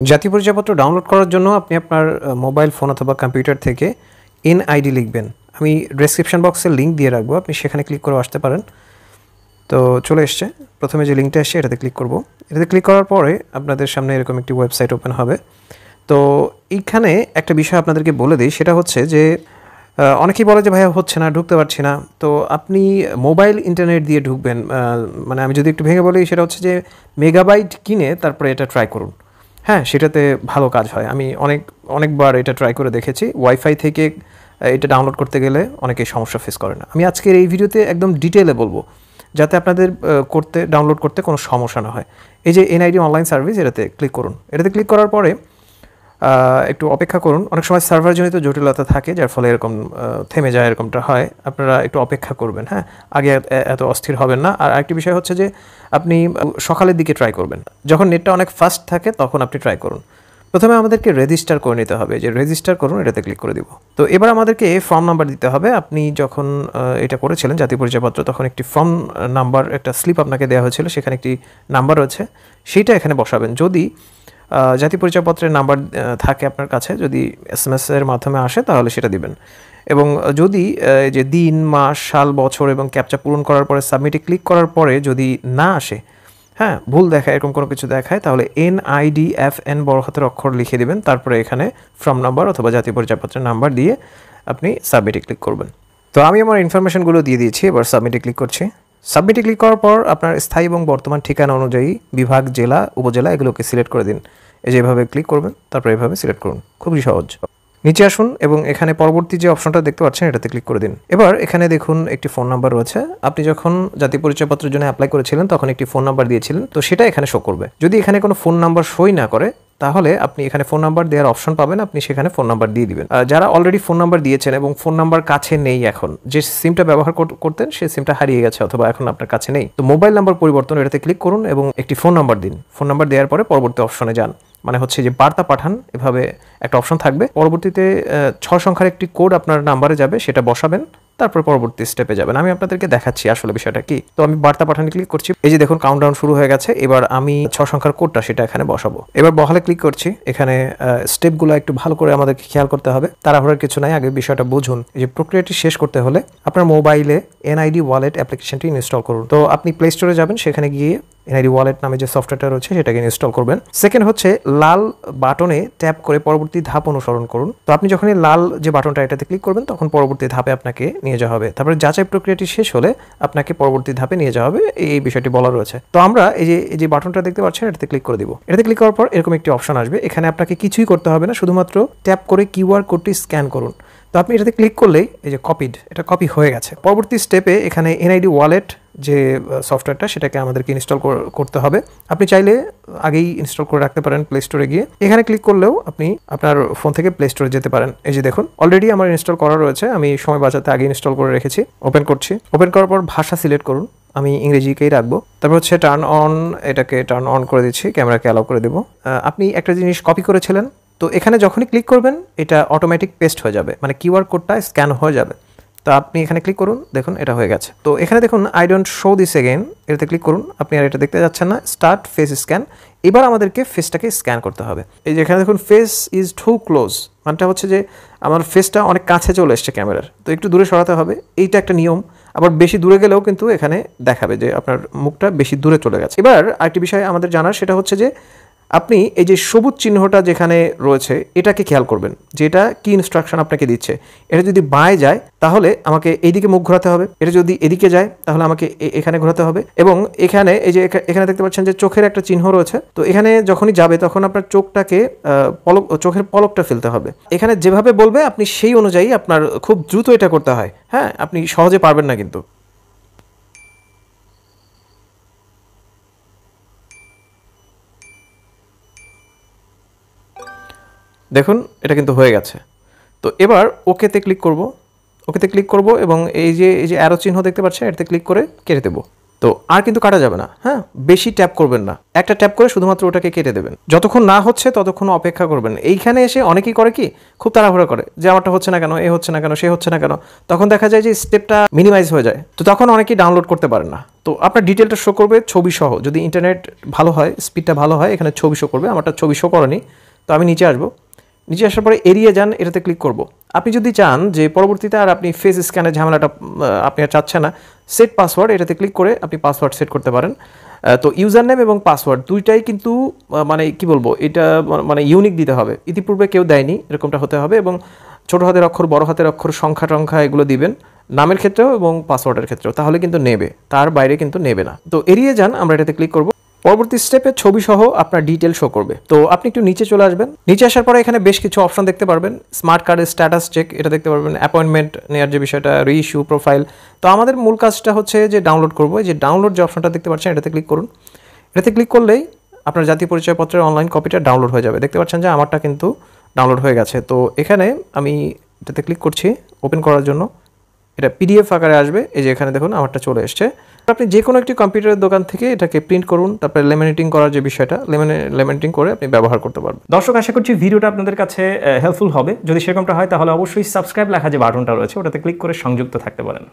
জাতীয় পরিচয়পত্র ডাউনলোড করার জন্য আপনি আপনার মোবাইল ফোন অথবা কম্পিউটার থেকে এনআইডি লিখবেন। আমি ডেসক্রিপশন বক্সে লিঙ্ক দিয়ে রাখবো, আপনি সেখানে ক্লিক করে আসতে পারেন। তো চলে এসছে, প্রথমে যে লিঙ্কটা আসছে এটাতে ক্লিক করব। এটাতে ক্লিক করার পরে আপনাদের সামনে এরকম একটি ওয়েবসাইট ওপেন হবে। তো এইখানে একটা বিষয় আপনাদেরকে বলে দিই, সেটা হচ্ছে যে অনেকেই বলে যে ভাইয়া হচ্ছে না, ঢুকতে পারছি না। তো আপনি মোবাইল ইন্টারনেট দিয়ে ঢুকবেন, মানে আমি যদি একটু ভেঙে বলি সেটা হচ্ছে যে মেগাবাইট কিনে তারপরে এটা ট্রাই করুন। হ্যাঁ, সেটাতে ভালো কাজ হয়। আমি অনেকবার এটা ট্রাই করে দেখেছি। ওয়াইফাই থেকে এটা ডাউনলোড করতে গেলে অনেকেই সমস্যা ফেস করে না। আমি আজকের এই ভিডিওতে একদম ডিটেলে বলবো, যাতে আপনাদের ডাউনলোড করতে কোনো সমস্যা না হয়। এই যে এনআইডি অনলাইন সার্ভিস, এটাতে ক্লিক করুন। এটাতে ক্লিক করার পরে একটু অপেক্ষা করুন। অনেক সময় সার্ভারজনিত জটিলতা থাকে, যার ফলে এরকম থেমে যায়, এরকমটা হয়। আপনারা একটু অপেক্ষা করবেন, হ্যাঁ, আগে এত অস্থির হবেন না। আর আরেকটি বিষয় হচ্ছে যে আপনি সকালের দিকে ট্রাই করবেন, যখন নেটটা অনেক ফাস্ট থাকে তখন আপনি ট্রাই করুন। প্রথমে আমাদেরকে রেজিস্টার করে নিতে হবে, যে রেজিস্টার করুন, এটাতে ক্লিক করে দিব। তো এবার আমাদেরকে ফর্ম নাম্বার দিতে হবে। আপনি যখন এটা করেছিলেন জাতীয় পরিচয়পত্র, তখন একটি ফর্ম নাম্বার, একটা স্লিপ আপনাকে দেওয়া হয়েছিল, সেখানে একটি নাম্বার রয়েছে, সেইটা এখানে বসাবেন। যদি জাতীয় পরিচয়পত্রের নাম্বার থাকে আপনার কাছে, যদি SMS এর মাধ্যমে আসে তাহলে সেটা দিবেন। এবং যদি যে দিন, মাস, সাল, বছর এবং ক্যাপচা পূরণ করার পরে সাবমিটে ক্লিক করার পরে যদি না আসে, হ্যাঁ, ভুল দেখায়, এরকম কোনো কিছু দেখায়, তাহলে NIDFN বড় হাতের অক্ষর লিখে দিবেন। তারপরে এখানে ফর্ম নাম্বার অথবা জাতীয় পরিচয়পত্রের নাম্বার দিয়ে আপনি সাবমিটে ক্লিক করবেন। তো আমি আমার ইনফরমেশনগুলো দিয়ে দিয়েছি, এবার সাবমিটে ক্লিক করছি। সাবমিটে ক্লিক করার পর আপনার স্থায়ী এবং বর্তমান ঠিকানা অনুযায়ী বিভাগ, জেলা, উপজেলা এগুলোকে সিলেক্ট করে দিন। এই যে এভাবে ক্লিক করবেন, তারপরে এভাবে সিলেক্ট করুন। খুবই সহজ। নিচে আসুন এবং এখানে পরবর্তী যে অপশনটা দেখতে পাচ্ছেন এটাতে ক্লিক করে দিন। এবার এখানে দেখুন একটি ফোন নাম্বার রয়েছে। আপনি যখন জাতীয় পরিচয়পত্রের জন্য অ্যাপ্লাই করেছিলেন তখন একটি ফোন নাম্বার দিয়েছিলেন, তো সেটা এখানে শো করবে। যদি এখানে কোনো ফোন নাম্বার শোই না করে, তাহলে আপনি এখানে ফোন নাম্বার দেওয়ার অপশন পাবেন, আপনি সেখানে ফোন নাম্বার দিয়ে দিবেন। যারা অলরেডি ফোন নাম্বার দিয়েছেন এবং ফোন নাম্বার কাছে নেই, এখন যে সিমটা ব্যবহার করতেন সেই সিমটা হারিয়ে গেছে অথবা এখন আপনার কাছে নেই, তো মোবাইল নাম্বার পরিবর্তন, এটাতে ক্লিক করুন এবং একটি ফোন নাম্বার দিন। ফোন নাম্বার দেওয়ার পরে পরবর্তী অপশনে যান, মানে হচ্ছে যে বার্তা পাঠান, এভাবে একটা অপশন থাকবে। পরবর্তীতে 6 সংখ্যার একটি কোড আপনার নাম্বারে যাবে, সেটা বসাবেন, তারপর পরবর্তী স্টেপে যাবেন। আমি আপনাদেরকে দেখাচ্ছি আসলে বিষয়টা কি। তো আমি বার্তা পাঠানে ক্লিক করছি। এই যে দেখুন কাউন্টডাউন শুরু হয়ে গেছে। এবার আমি 6 সংখ্যার কোডটা সেটা এখানে বসাবো। এবার বহালে ক্লিক করছি। এখানে স্টেপগুলো একটু ভালো করে আমাদেরকে খেয়াল করতে হবে, তাড়াহুড়োর কিছু নাই, আগে বিষয়টা বুঝুন। এই যে প্রক্রিয়াটি শেষ করতে হলে আপনার মোবাইলে এনআইডি ওয়ালেট অ্যাপ্লিকেশনটি ইনস্টল করুন। তো আপনি প্লে স্টোরে যাবেন, সেখানে গিয়ে এনআইডি ওয়ালেট নামে যে সফটওয়্যারটা রয়েছে সেটাকে ইনস্টল করবেন। সেকেন্ড হচ্ছে লাল বাটনে ট্যাপ করে পরবর্তী ধাপ অনুসরণ করুন। তো আপনি যখন এই লাল যে বাটনটা এটাতে ক্লিক করবেন তখন পরবর্তী ধাপে আপনাকে নিয়ে যাওয়া হবে। তারপরে যাচাই প্রক্রিয়াটি শেষ হলে আপনাকে পরবর্তী ধাপে নিয়ে যাওয়া হবে, এই বিষয়টি বলা রয়েছে। তো আমরা এই যে বাটনটা দেখতে পাচ্ছেন এটাতে ক্লিক করে দিব। এটাতে ক্লিক করার পর এরকম একটি অপশন আসবে। এখানে আপনাকে কিছুই করতে হবে না, শুধুমাত্র ট্যাপ করে কিউআর কোডটি স্ক্যান করুন। তো আপনি এটাতে ক্লিক করলেই এই যে কপিড, এটা কপি হয়ে গেছে। পরবর্তী স্টেপে এখানে এনআইডি ওয়ালেট যে সফটওয়্যারটা সেটাকে আমাদেরকে ইনস্টল করতে হবে। আপনি চাইলে আগেই ইনস্টল করে রাখতে পারেন প্লে স্টোরে গিয়ে। এখানে ক্লিক করলেও আপনি আপনার ফোন থেকে প্লে স্টোরে যেতে পারেন। এই যে দেখুন অলরেডি আমার ইনস্টল করা রয়েছে, আমি সময় বাঁচাতে আগে ইনস্টল করে রেখেছি। ওপেন করছি। ওপেন করার পর ভাষা সিলেক্ট করুন, আমি ইংরেজিকেই রাখবো। তারপর হচ্ছে টার্ন অন, এটাকে টার্ন অন করে দিচ্ছি, ক্যামেরাকে অ্যালাউ করে দেবো। আপনি একটা জিনিস কপি করেছিলেন, তো এখানে যখনই ক্লিক করবেন এটা অটোমেটিক পেস্ট হয়ে যাবে, মানে কিউআর কোডটা স্ক্যান হয়ে যাবে। তো আপনি এখানে ক্লিক করুন, দেখুন এটা হয়ে গেছে। তো এখানে দেখুন I don't show this again, এটাতে ক্লিক করুন। আপনি আর এটা দেখতে যাচ্ছেন না, স্টার্ট ফেস স্ক্যান। এবার আমাদেরকে ফেসটাকে স্ক্যান করতে হবে। এই যে এখানে দেখুন ফেস ইজ টু ক্লোজ, মানটা হচ্ছে যে আমার ফেসটা অনেক কাছে চলে এসছে ক্যামেরার, তো একটু দূরে সরাতে হবে, এইটা একটা নিয়ম। আবার বেশি দূরে গেলেও কিন্তু এখানে দেখাবে যে আপনার মুখটা বেশি দূরে চলে গেছে। এবার আরেকটি বিষয় আমাদের জানার, সেটা হচ্ছে যে আপনি এই যে সবুজ চিহ্নটা যেখানে রয়েছে এটাকে খেয়াল করবেন, যে এটা কি ইনস্ট্রাকশন আপনাকে দিচ্ছে। এটা যদি বাঁয়ে যায় তাহলে আমাকে এইদিকে মুখ ঘোরাতে হবে, এটা যদি এদিকে যায় তাহলে আমাকে এখানে ঘোরাতে হবে। এবং এখানে এই যে এখানে দেখতে পাচ্ছেন যে চোখের একটা চিহ্ন রয়েছে, তো এখানে যখনই যাবে তখন আপনার চোখটাকে চোখের পলকটা ফেলতে হবে। এখানে যেভাবে বলবে আপনি সেই অনুযায়ী আপনার খুব দ্রুত এটা করতে হয়, হ্যাঁ, আপনি সহজে পারবেন না কিন্তু। দেখুন এটা কিন্তু হয়ে গেছে। তো এবার ওকেতে ক্লিক করব। ওকেতে ক্লিক করব এবং এই যে অ্যারো চিহ্ন দেখতে পাচ্ছেন এটাতে ক্লিক করে কেটে দেবো। তো আর কিন্তু কাটা যাবে না, হ্যাঁ, বেশি ট্যাপ করবেন না, একটা ট্যাপ করে শুধুমাত্র ওটাকে কেটে দেবেন। যতক্ষণ না হচ্ছে ততক্ষণ অপেক্ষা করবেন। এইখানে এসে অনেকেই করে কি, খুব তাড়াহুড়ো করে যে আমারটা হচ্ছে না কেন, এ হচ্ছে না কেন, সে হচ্ছে না কেন, তখন দেখা যায় যে স্টেপটা মিনিমাইজ হয়ে যায়, তো তখন অনেকেই ডাউনলোড করতে পারেন না। তো আপনার ডিটেলটা শো করবে ছবি সহ, যদি ইন্টারনেট ভালো হয়, স্পিডটা ভালো হয়, এখানে ছবি শো করবে। আমারটা ছবি শো করেনি, তো আমি নিচে আসবো। নিচে আসার পরে এড়িয়ে যান, এটাতে ক্লিক করব। আপনি যদি চান যে পরবর্তীতে আর আপনি ফেস স্ক্যানের ঝামেলাটা আপনি আর চাচ্ছেন না, সেট পাসওয়ার্ড, এটাতে ক্লিক করে আপনি পাসওয়ার্ড সেট করতে পারেন। তো ইউজার নেম এবং পাসওয়ার্ড দুইটাই কিন্তু মানে কি বলবো, এটা মানে ইউনিক দিতে হবে, ইতিপূর্বে কেউ দেয়নি, এরকমটা হতে হবে। এবং ছোটো হাতের অক্ষর, বড় হাতের অক্ষর, সংখ্যা টংখ্যা এগুলো দিবেন নামের ক্ষেত্রেও এবং পাসওয়ার্ডের ক্ষেত্রেও, তাহলে কিন্তু নেবে, তার বাইরে কিন্তু নেবে না। তো এড়িয়ে যান, আমরা এটাতে ক্লিক করব। পরবর্তী স্টেপে ছবি সহ আপনার ডিটেল শো করবে। তো আপনি একটু নিচে চলে আসবেন। নিচে আসার পরে এখানে বেশ কিছু অপশন দেখতে পারবেন। স্মার্ট কার্ডের স্ট্যাটাস চেক, এটা দেখতে পারবেন। অ্যাপয়েন্টমেন্ট নেওয়ার যে বিষয়টা, রিইস্যু, প্রোফাইল। তো আমাদের মূল কাজটা হচ্ছে যে ডাউনলোড করবো। যে ডাউনলোড যে অপশনটা দেখতে পাচ্ছেন, এটাতে ক্লিক করুন। এটাতে ক্লিক করলেই আপনার জাতীয় পরিচয়পত্রের অনলাইন কপিটা ডাউনলোড হয়ে যাবে। দেখতে পাচ্ছেন যে আমারটা কিন্তু ডাউনলোড হয়ে গেছে। তো এখানে আমি এটাতে ক্লিক করছি ওপেন করার জন্য। এটা পিডিএফ আকারে আসবে, এই যে এখানে দেখুন আমারটা চলে এসছে। আপনি যে কোনো একটি কম্পিউটারের দোকান থেকে এটাকে প্রিন্ট করুন, তারপরে লেমিনেটিং করার যে বিষয়টা, লেমিনেটিং করে আপনি ব্যবহার করতে পারবেন। দর্শক, আশা করছি ভিডিওটা আপনাদের কাছে হেল্পফুল হবে। যদি সেরকমটা হয় তাহলে অবশ্যই সাবস্ক্রাইব লেখা যে বাটনটা রয়েছে ওটাতে ক্লিক করে সংযুক্ত থাকতে পারেন।